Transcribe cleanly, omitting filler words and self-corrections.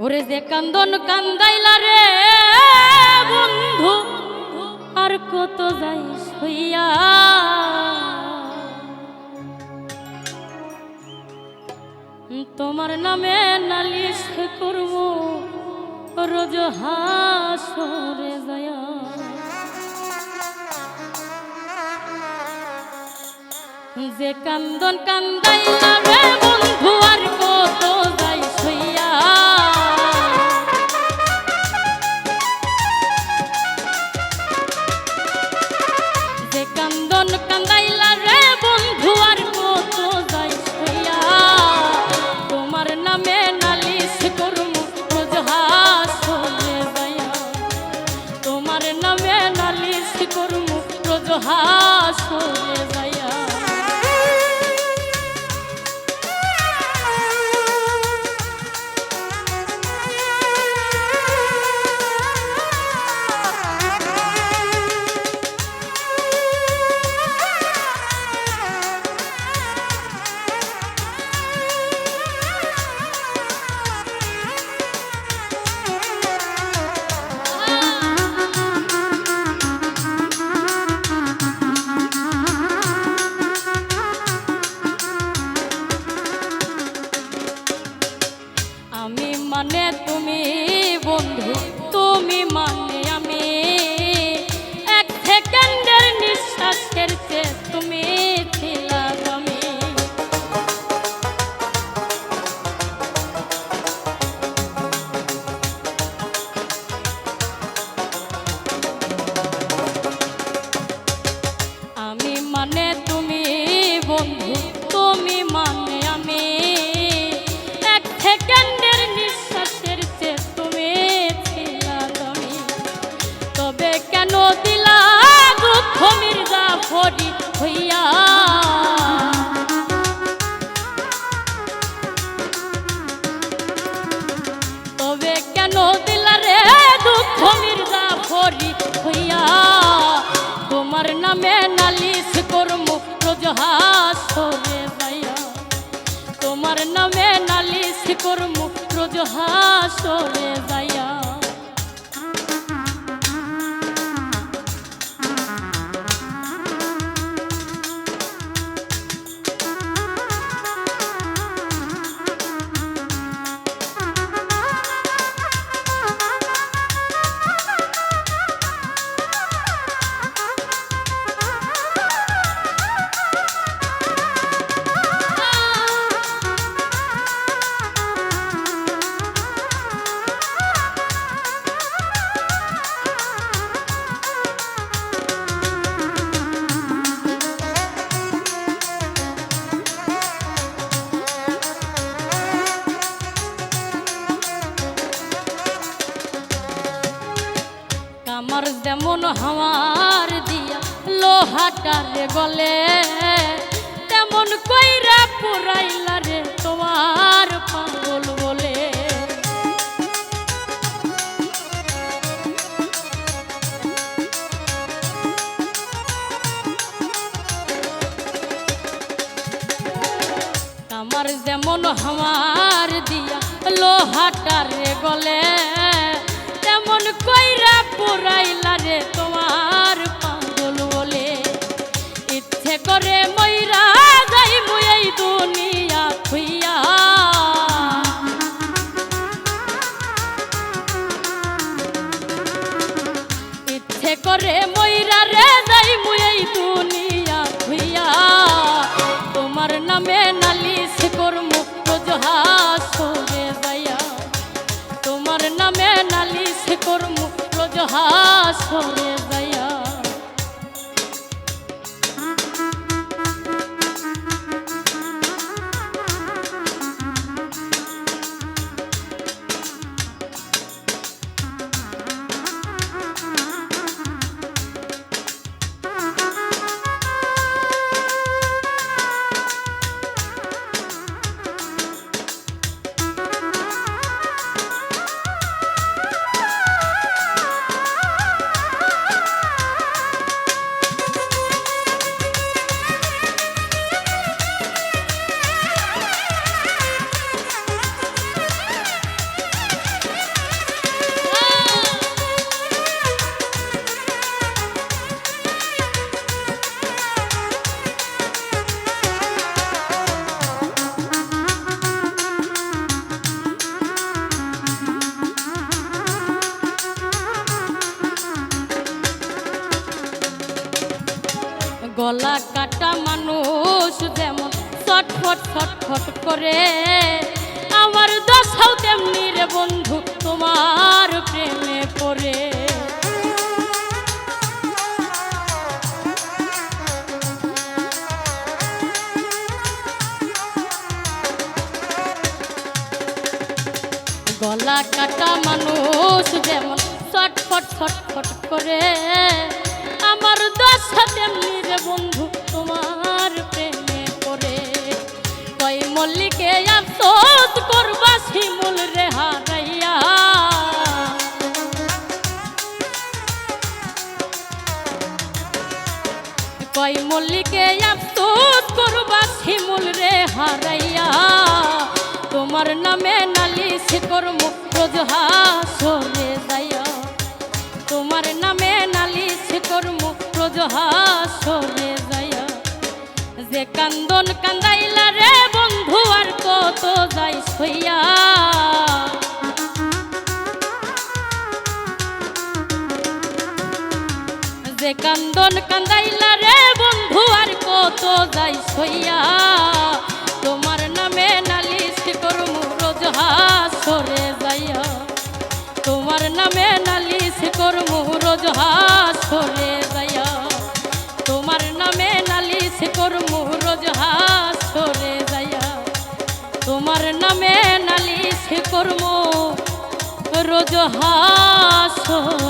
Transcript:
ওরে যে কান্দন কান্দাইলা রে বন্ধু আর কত যাইস হইয়া তোমার নামে নালিশ করব রোজ হাসরে যায়া যে কান্দন কান্দাইলা রে বন্ধু আর কত যাইস হইয়া যে কান্দন কান্দাইলা রে বন্ধু আর কত যাইস হইয়া তোমার নামে নালিশ করব রোজ হাসরে যায়া তোমার নামে নালিশ করব রোজ হাসরে যায়া মানে তুমি বন্ধু তুমি মানে আমি এক সেকেন্ডের নিঃশ্বাসের চেয়ে তুমি ছিলা আমি আমি মানে তুমি বন্ধু তুমি মানে আমি এক সেকেন্ডের নিঃশ্বাসের চেয়ে তুমি ছিলা আমি তবে কেন দিলা দুঃখ মির্জা ফরি হইয়া তবে কেন দিলা রে দুঃখ মির্জা ফরি হইয়া তোমার নামে নালিশ করব রোজ হাসরে যায়া তোমার নামে নালিশ করব রোজ হাসরে যায়া আমার যেমন হাওয়ার দিয়া লোহাটারে গলে তেমন কইরা পুরাইলা রে তোমার পাগল বলে আমার যেমন হাওয়ার দিয়া লোহাটারে গলে তেমন কইরা পুরাইলা রে তোমার পাগল বলে ইচ্ছে করে মইরা যাই মুই এই দুনিয়া খুইয়া ইচ্ছে করে মইরা রে যাই মুই এই দুনিয়া খুইয়া তোমার নামে নালিশ করব রোজ হাসরে যায়া তোমার নামে নালিশ করব রোজ হাসরে যায়া গলা কাটা মানুষ যেমন ছটফট ছটফট করে, আমার দশাও তেমনি রে বন্ধু তোমার প্রেমে পড়ে। গলা কাটা মানুষ যেমন ছটফট ছটফট করে, আমার দশা তেমনি রে বন্ধু তোমার প্রেমে পড়ে। কই মল্লিকে আফসোস করবা শিমুল রে হারাইয়া, কই মল্লিকে আফসোস করবা শিমুল রে হারাইয়া। তোমার নামে নালিশ করমু রোজ হাসরে যাইয়া, তোমার নামে নালিশ করমু রোজ হাসরে যাইয়া। যে কান্দন কান্দাইলা রে বন্ধু আর কত যাই সইয়া, যে কান্দন কান্দাইলা রে বন্ধু আর কত যাই সইয়া। তোমার নামে নালিশ করমু রোজ হাসরে যাইয়া, তোমার নামে নালিশ করমু রোজ হাসরে যাইয়া, তোমার নামে নালিশ করমু রোজ হাসরে যাইয়া, তোমার নামে নালিশ করমু রোজ হাসরে।